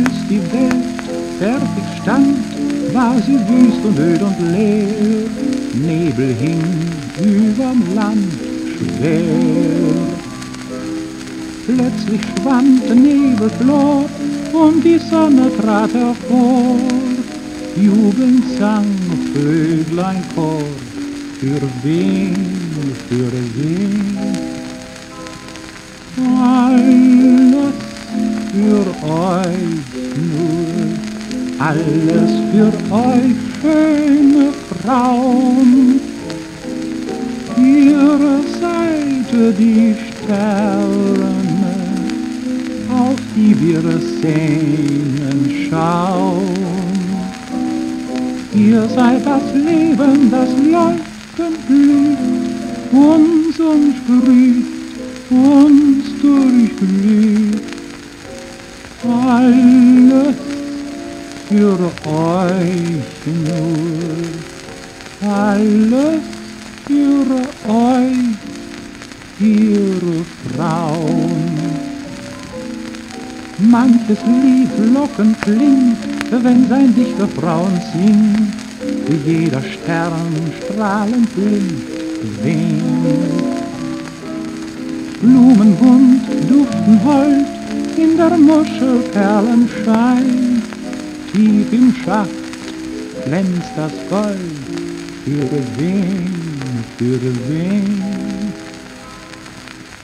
Als die Welt fertig stand, war sie wüst und öd und leer. Nebel hing überm Land schwer. Plötzlich schwand der Nebel flor und die Sonne trat hervor. Jubelnd sang Vöglein Chor. Für wen, für wen? Alles für euch nur, alles für euch, schöne Frauen. Ihr seid die Sterne, auf die wir sehnend schauen. Ihr seid das Leben, das leuchtend blüht, uns umsprüht, uns durchglüht. Alles für euch nur, alles für euch, ihr Frauen. Manches Lied lockend klingt, wenn sein Dichter Frauen singt, jeder Stern strahlend blind winkt. Blumen bunt duften hold in der Muschel Perlenschein, tief im Schacht glänzt das Gold. Für wen, für wen?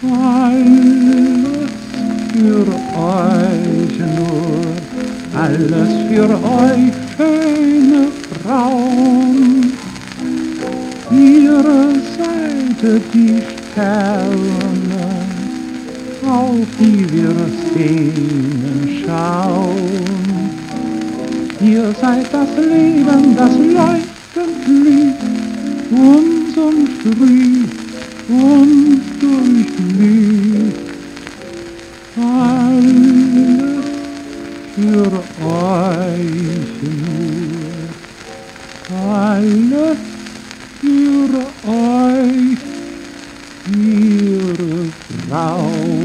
Alles für euch nur, alles für euch, schöne Frauen. Ihr seid die Sterne, auf die wir sehnend schauen. Ihr seid das Leben, das leuchtend glüht, uns umsprüht, uns durchglüht. Alles für euch nur, alles für euch, ihr Frauen.